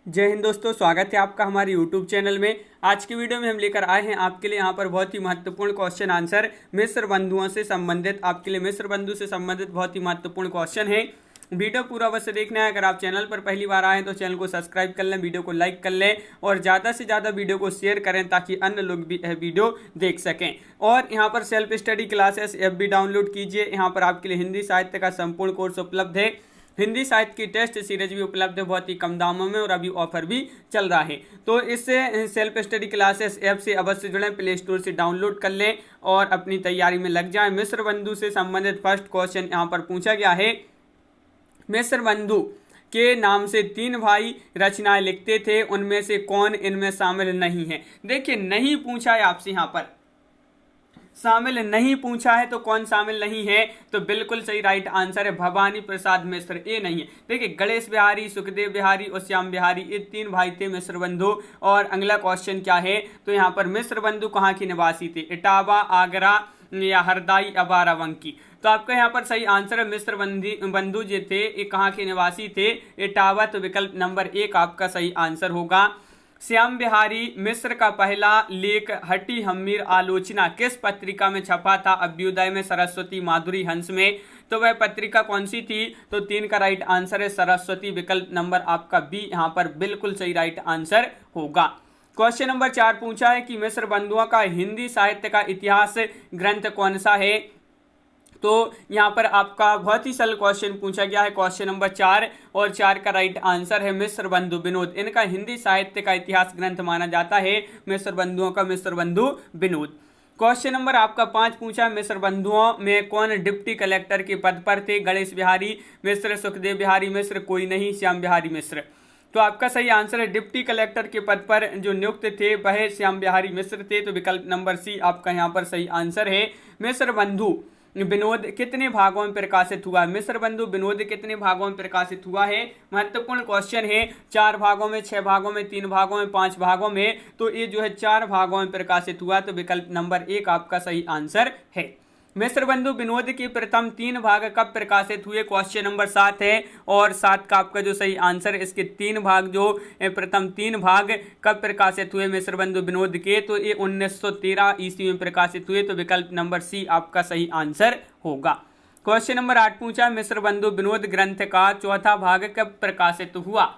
जय हिंद दोस्तों, स्वागत है आपका हमारे YouTube चैनल में। आज की वीडियो में हम लेकर आए हैं आपके लिए यहाँ पर बहुत ही महत्वपूर्ण क्वेश्चन आंसर मिस्र बंधुओं से संबंधित। आपके लिए मिस्र बंधु से संबंधित बहुत ही महत्वपूर्ण क्वेश्चन है। वीडियो पूरा अवश्य देखना है। अगर आप चैनल पर पहली बार आए तो चैनल को सब्सक्राइब कर लें, वीडियो को लाइक कर लें और ज़्यादा से ज़्यादा वीडियो को शेयर करें ताकि अन्य लोग भी यह वीडियो देख सकें। और यहाँ पर सेल्फ स्टडी क्लासेस ऐप भी डाउनलोड कीजिए। यहाँ पर आपके लिए हिंदी साहित्य का संपूर्ण कोर्स उपलब्ध है। हिंदी साहित्य की टेस्ट सीरीज भी उपलब्ध है बहुत ही कम दामों में और अभी ऑफर भी चल रहा है। तो इससे सेल्फ स्टडी क्लासेस ऐप से अवश्य जुड़ें, प्ले स्टोर से डाउनलोड कर लें और अपनी तैयारी में लग जाएं। मिस्र बंधु से संबंधित फर्स्ट क्वेश्चन यहाँ पर पूछा गया है। मिस्र बंधु के नाम से 3 भाई रचनाएं लिखते थे, उनमें से कौन इनमें शामिल नहीं है। देखिए, नहीं पूछा है आपसे, यहाँ पर शामिल नहीं पूछा है तो कौन शामिल नहीं है, तो बिल्कुल सही राइट आंसर है भवानी प्रसाद मिश्र। ये नहीं है। देखिए, गणेश बिहारी, सुखदेव बिहारी और श्याम बिहारी, ये 3 भाई थे मिस्र बंधु। और अगला क्वेश्चन क्या है, तो यहाँ पर मिस्र बंधु कहाँ के निवासी थे, इटावा, आगरा या हरदाई या बाराबंकी। तो आपका यहाँ पर सही आंसर है मिस्र बंधु जो थे ये कहाँ के निवासी थे, इटावा। तो विकल्प नंबर 1 आपका सही आंसर होगा। श्याम बिहारी मिश्र का पहला लेख हटी हम्मीर आलोचना किस पत्रिका में छपा था, अभ्युदय में, सरस्वती, माधुरी, हंस में। तो वह पत्रिका कौन सी थी, तो 3 का राइट आंसर है सरस्वती। विकल्प नंबर आपका बी यहाँ पर बिल्कुल सही राइट आंसर होगा। क्वेश्चन नंबर 4 पूछा है कि मिस्र बंधुओं का हिंदी साहित्य का इतिहास ग्रंथ कौन सा है। तो यहाँ पर आपका बहुत ही सरल क्वेश्चन पूछा गया है, क्वेश्चन नंबर 4, और 4 का राइट आंसर है मिस्र बंधु विनोद। इनका हिंदी साहित्य का इतिहास ग्रंथ माना जाता है मिस्र बंधुओं का मिस्र बंधु विनोद। क्वेश्चन नंबर आपका 5 पूछा, मिस्र बंधुओं में कौन डिप्टी कलेक्टर के पद पर थे, गणेश बिहारी मिश्र, सुखदेव बिहारी मिश्र, कोई नहीं, श्याम बिहारी मिश्र। तो आपका सही आंसर है डिप्टी कलेक्टर के पद पर जो नियुक्त थे वह श्याम बिहारी मिश्र थे। तो विकल्प नंबर सी आपका यहाँ पर सही आंसर है। मिस्र बंधु विनोद कितने भागों में प्रकाशित हुआ, मिस्र बंधु विनोद कितने भागों में प्रकाशित हुआ है, महत्वपूर्ण क्वेश्चन है। 4 भागों में, 6 भागों में, 3 भागों में, 5 भागों में। तो ये जो है 4 भागों में प्रकाशित हुआ। तो विकल्प नंबर 1 आपका सही आंसर है। मिस्र बंधु विनोद के प्रथम 3 भाग कब प्रकाशित हुए, क्वेश्चन नंबर 7 है। और 7 का आपका जो सही आंसर है, इसके 3 भाग जो प्रथम 3 भाग कब प्रकाशित हुए मिस्र बंधु विनोद के, तो ये 1913 ईस्वी में प्रकाशित हुए। तो विकल्प नंबर सी आपका सही आंसर होगा। क्वेश्चन नंबर 8 पूछा, मिस्र बंधु विनोद ग्रंथ का चौथा भाग कब प्रकाशित हुआ।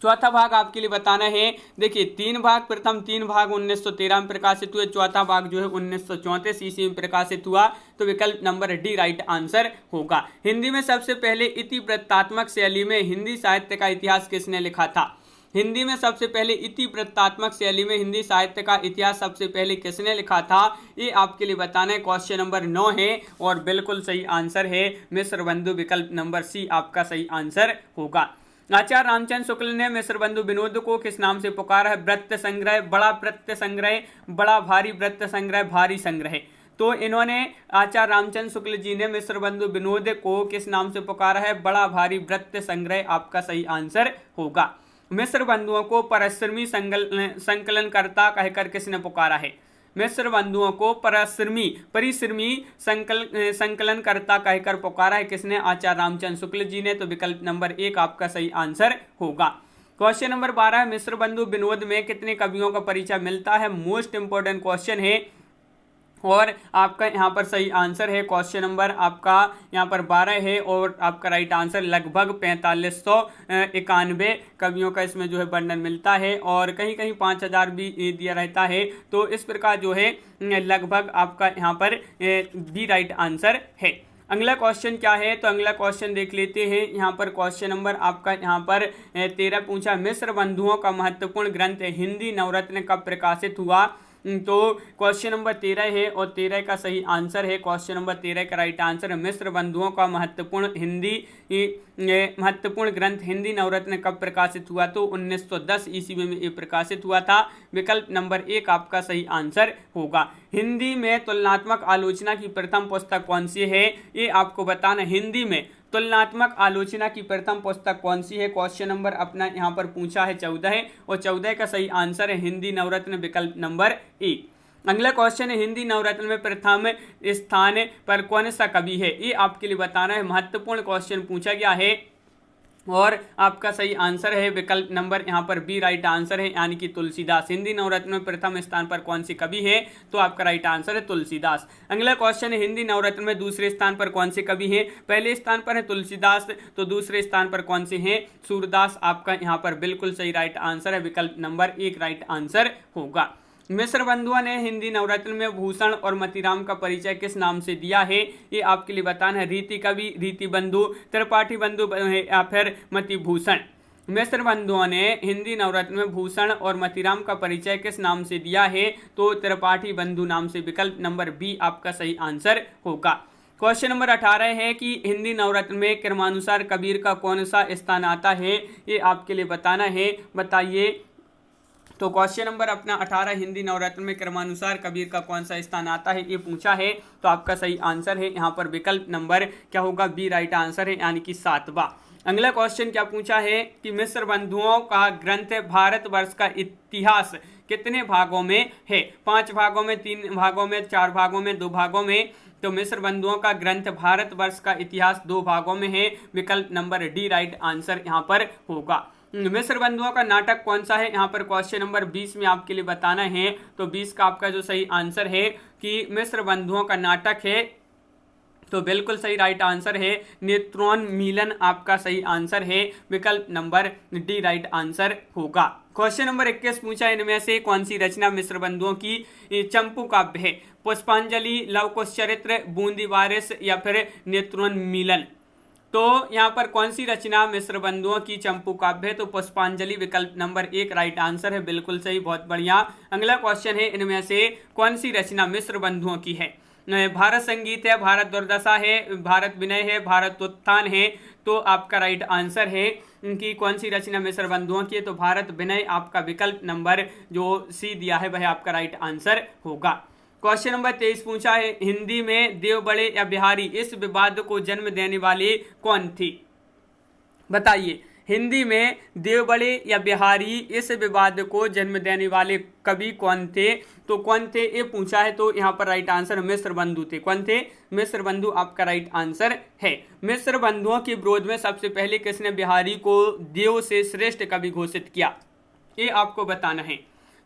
चौथा भाग आपके लिए बताना है। देखिए, 3 भाग, प्रथम 3 भाग 1913 में प्रकाशित हुए, चौथा भाग जो है 1934 ईस्वी में प्रकाशित हुआ। तो विकल्प नंबर डी राइट आंसर होगा। हिंदी में सबसे पहले इतिवृत्तात्मक शैली में हिंदी साहित्य का इतिहास किसने लिखा था। हिंदी में सबसे पहले इतिवृत्तात्मक शैली में हिंदी साहित्य का इतिहास सबसे पहले किसने लिखा था, ये आपके लिए बताना है। क्वेश्चन नंबर 9 है और बिल्कुल सही आंसर है मिस्र बंधु। विकल्प नंबर सी आपका सही आंसर होगा। आचार्य रामचंद्र शुक्ल ने मिस्र बंधु विनोद को किस नाम से पुकारा है, वृत्त संग्रह, बड़ा वृत्त संग्रह, बड़ा भारी वृत्त संग्रह, भारी संग्रह। तो इन्होंने आचार्य रामचंद्र शुक्ल जी ने मिस्र बंधु विनोद को किस नाम से पुकारा है, बड़ा भारी वृत्त संग्रह आपका सही आंसर होगा। मिस्र बंधुओं को परिश्रमी संकलनकर्ता कहकर किसने पुकारा है, मिस्र बंधुओं को परिश्रमी संकलनकर्ता कहकर पुकारा है किसने, आचार्य रामचंद्र शुक्ल जी ने। तो विकल्प नंबर 1 आपका सही आंसर होगा। क्वेश्चन नंबर 12, मिस्र बंधु विनोद में कितने कवियों का परिचय मिलता है, मोस्ट इंपोर्टेंट क्वेश्चन है और आपका यहाँ पर सही आंसर है। क्वेश्चन नंबर आपका यहाँ पर 12 है और आपका राइट आंसर लगभग 4591 कवियों का इसमें जो है वर्णन मिलता है और कहीं कहीं 5000 भी दिया रहता है। तो इस प्रकार जो है लगभग आपका यहाँ पर बी राइट आंसर है। अगला क्वेश्चन क्या है, तो अगला क्वेश्चन देख लेते हैं। यहाँ पर क्वेश्चन नंबर आपका यहाँ पर 13 पूछा, मिस्र बंधुओं का महत्वपूर्ण ग्रंथ हिंदी नवरत्न कब प्रकाशित हुआ। तो क्वेश्चन नंबर 13 है और 13 का सही आंसर है। क्वेश्चन नंबर 13 का राइट आंसर है मिस्र बंधुओं का महत्वपूर्ण ग्रंथ हिंदी नवरत्न कब प्रकाशित हुआ, तो 1910 ईस्वी में ये प्रकाशित हुआ था। विकल्प नंबर 1 आपका सही आंसर होगा। हिंदी में तुलनात्मक आलोचना की प्रथम पुस्तक कौन सी है, ये आपको बताना। हिंदी में तुलनात्मक आलोचना की प्रथम पुस्तक कौन सी है, क्वेश्चन नंबर अपना यहाँ पर पूछा है 14 है और 14 का सही आंसर है हिंदी नवरत्न। विकल्प नंबर 1। अगला क्वेश्चन है, हिंदी नवरत्न में प्रथम स्थान पर कौन सा कवि है, ये आपके लिए बताना है। महत्वपूर्ण क्वेश्चन पूछा गया है। और आपका सही आंसर है विकल्प नंबर यहाँ पर बी राइट आंसर है, यानी कि तुलसीदास। हिंदी नवरत्न में प्रथम स्थान पर कौन से कवि हैं? तो आपका राइट आंसर है तुलसीदास। अगला क्वेश्चन है, हिंदी नवरत्न में दूसरे स्थान पर कौन से कवि हैं? पहले स्थान पर है तुलसीदास, तो दूसरे स्थान पर कौन से हैं? सूरदास। आपका यहाँ पर बिल्कुल सही राइट आंसर है, विकल्प नंबर एक राइट आंसर होगा। मिश्र बंधुओं ने हिंदी नवरत्न में भूषण और मतीराम का परिचय किस नाम से दिया है? ये आपके लिए बताना है। रीति कवि, रीति बंधु, त्रिपाठी बंधु या फिर मति भूषण। मिश्र बंधुओं ने हिंदी नवरत्न में भूषण और मतीराम का परिचय किस नाम से दिया है? तो त्रिपाठी बंधु नाम से। विकल्प नंबर बी आपका सही आंसर होगा। क्वेश्चन नंबर 18 है कि हिंदी नवरत्न में क्रमानुसार कबीर का कौन सा स्थान आता है? ये आपके लिए बताना है, बताइए। तो क्वेश्चन नंबर अपना 18, हिंदी नवरत्न में क्रमानुसार कबीर का कौन सा स्थान आता है, ये पूछा है। तो आपका सही आंसर है यहाँ पर विकल्प नंबर क्या होगा? बी राइट आंसर है, यानी कि 7वां। अगला क्वेश्चन क्या पूछा है कि मिश्र बंधुओं का ग्रंथ भारतवर्ष का इतिहास कितने भागों में है? 5 भागों में, 3 भागों में, 4 भागों में, 2 भागों में। तो मिश्र बंधुओं का ग्रंथ भारतवर्ष का इतिहास 2 भागों में है। विकल्प नंबर डी राइट आंसर यहाँ पर होगा। मिश्र बंधुओं का नाटक कौन सा है? यहाँ पर क्वेश्चन नंबर 20 में आपके लिए बताना है। तो 20 का आपका जो सही आंसर है कि मिश्र बंधुओं का नाटक है, तो बिल्कुल सही राइट आंसर है नेत्रोन्मीलन आपका सही आंसर है। विकल्प नंबर डी राइट आंसर होगा। क्वेश्चन नंबर 21 पूछा, इनमें से कौन सी रचना मिश्र बंधुओं की चंपू काव्य है? पुष्पांजलि, लव कुश चरित्र, बूंदी वारिस या फिर नेत्रोन्मीलन। तो यहाँ पर कौन सी रचना मिश्र बंधुओं की चंपू काव्य है? तो पुष्पांजलि। विकल्प नंबर 1 राइट आंसर है, बिल्कुल सही, बहुत बढ़िया। अगला क्वेश्चन है, इनमें से कौन सी रचना मिश्र बंधुओं की है? भारत संगीत है, भारत दुर्दशा है, भारत विनय है, भारत उत्थान है। तो आपका राइट आंसर है कि कौन सी रचना मिश्र बंधुओं की है? तो भारत विनय। आपका विकल्प नंबर जो सी दिया है वह आपका राइट आंसर होगा। क्वेश्चन नंबर 23 पूछा है, हिंदी में देव बड़े या बिहारी इस विवाद को जन्म देने वाली कौन थी? बताइए। हिंदी में देव बड़े या बिहारी इस विवाद को जन्म देने वाले कवि कौन थे? तो कौन थे ये पूछा है। तो यहाँ पर राइट आंसर मिश्र बंधु थे। कौन थे? मिश्र बंधु आपका राइट आंसर है। मिश्र बंधुओं के विरोध में सबसे पहले किसने बिहारी को देव से श्रेष्ठ कवि घोषित किया? ये आपको बताना है।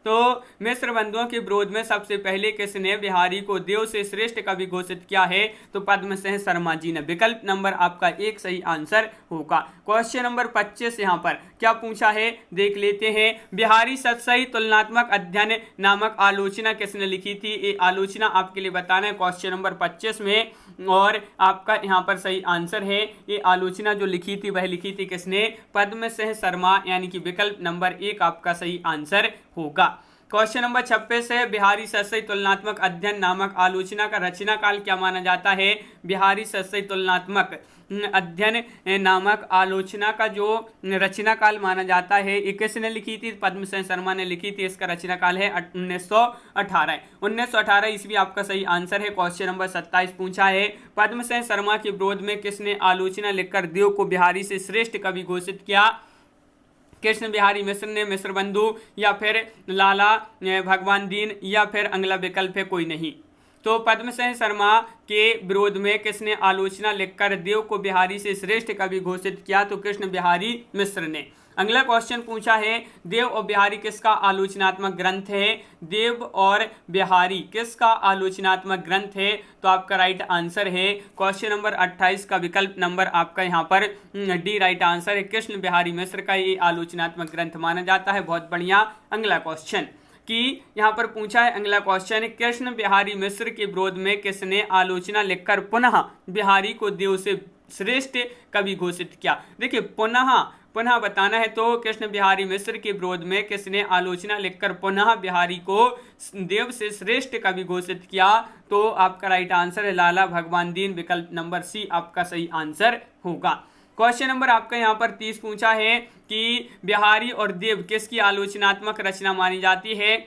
तो मिश्र बंधुओं के विरोध में सबसे पहले किसने बिहारी को देव से श्रेष्ठ कवि घोषित किया है? तो पद्मसेन शर्मा जी ने। विकल्प नंबर आपका 1 सही आंसर होगा। क्वेश्चन नंबर 25 यहाँ पर क्या पूछा है देख लेते हैं। बिहारी सतसई तुलनात्मक अध्ययन नामक आलोचना किसने लिखी थी? ये आलोचना आपके लिए बताना है क्वेश्चन नंबर 25 में, और आपका यहाँ पर सही आंसर है ये आलोचना जो लिखी थी वह लिखी थी किसने? पद्मसेन शर्मा, यानी कि विकल्प नंबर 1 आपका सही आंसर होगा। क्वेश्चन नंबर 26 है, बिहारी सतसई तुलनात्मक अध्ययन नामक आलोचना का रचना काल क्या माना जाता है? बिहारी सतसई तुलनात्मक अध्ययन नामक आलोचना का जो रचना काल माना जाता है ये किसने लिखी थी? पद्मसेन शर्मा ने लिखी थी। इसका रचना काल है 1918 ईस्वी आपका सही आंसर है। क्वेश्चन नंबर 27 पूछा है, पद्मसेन शर्मा के विरोध में किसने आलोचना लिखकर देव को बिहारी से श्रेष्ठ कवि घोषित किया? कृष्ण बिहारी मिश्र ने, मिश्र बंधु, या फिर लाला भगवान दीन, या फिर अगला विकल्प है कोई नहीं। तो पद्मसेन शर्मा के विरोध में किसने आलोचना लिखकर देव को बिहारी से श्रेष्ठ कवि घोषित किया? तो कृष्ण बिहारी मिश्र ने। अगला क्वेश्चन पूछा है, देव और बिहारी किसका आलोचनात्मक ग्रंथ है? देव और बिहारी किसका आलोचनात्मक ग्रंथ है? तो आपका राइट आंसर है क्वेश्चन नंबर 28 का विकल्प नंबर आपका यहाँ पर डी राइट आंसर है। कृष्ण बिहारी मिश्र का ये आलोचनात्मक ग्रंथ माना जाता है। बहुत बढ़िया। अगला क्वेश्चन कि यहाँ पर पूछा है, अगला क्वेश्चन, कृष्ण बिहारी मिश्र के विरोध में किसने आलोचना लिखकर पुनः बिहारी को देव से श्रेष्ठ कवि घोषित किया? देखिए पुनः बताना है। तो कृष्ण बिहारी मिश्र के विरोध में किसने आलोचना लिखकर पुनः बिहारी को देव से श्रेष्ठ कवि घोषित किया? तो आपका राइट आंसर है लाला भगवान दीन। विकल्प नंबर सी आपका सही आंसर होगा। क्वेश्चन नंबर आपका यहाँ पर 30 पूछा है कि बिहारी और देव किसकी आलोचनात्मक रचना मानी जाती है?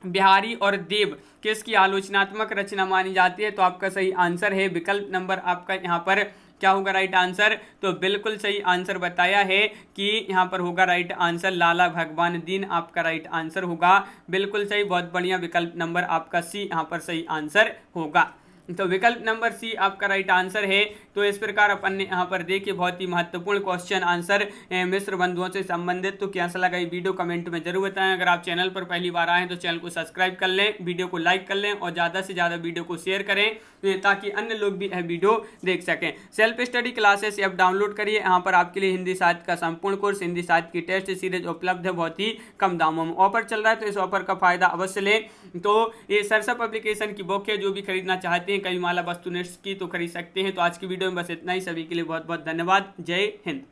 बिहारी और देव किसकी आलोचनात्मक रचना मानी जाती है? तो आपका सही आंसर है विकल्प नंबर आपका यहाँ पर क्या होगा राइट आंसर? तो बिल्कुल सही आंसर बताया है कि यहाँ पर होगा राइट आंसर लाला भगवान दीन। आपका राइट आंसर होगा बिल्कुल सही, बहुत बढ़िया। विकल्प नंबर आपका सी यहाँ पर सही आंसर होगा। तो विकल्प नंबर सी आपका राइट आंसर है। तो इस प्रकार अपन ने यहाँ पर देखिए बहुत ही महत्वपूर्ण क्वेश्चन आंसर मिस्र बंधुओं से संबंधित। तो कैसा लगा ये वीडियो कमेंट में जरूर बताएं। अगर आप चैनल पर पहली बार आए हैं तो चैनल को सब्सक्राइब कर लें, वीडियो को लाइक कर लें और ज़्यादा से ज़्यादा वीडियो को शेयर करें ताकि अन्य लोग भी यह वीडियो देख सकें। Self study classes app download करिए, यहाँ पर आपके लिए हिंदी साहित्य का संपूर्ण कोर्स, हिंदी साहित्य की टेस्ट सीरीज उपलब्ध है बहुत ही कम दामों में। ऑफर चल रहा है तो इस ऑफर का फायदा अवश्य लें। तो ये सरसप एप्लीकेशन की बुक है, जो भी खरीदना चाहते हैं कविमाला वस्तुनिष्ठ की तो खरीद सकते हैं। तो आज की वीडियो में बस इतना ही। सभी के लिए बहुत बहुत धन्यवाद। जय हिंद।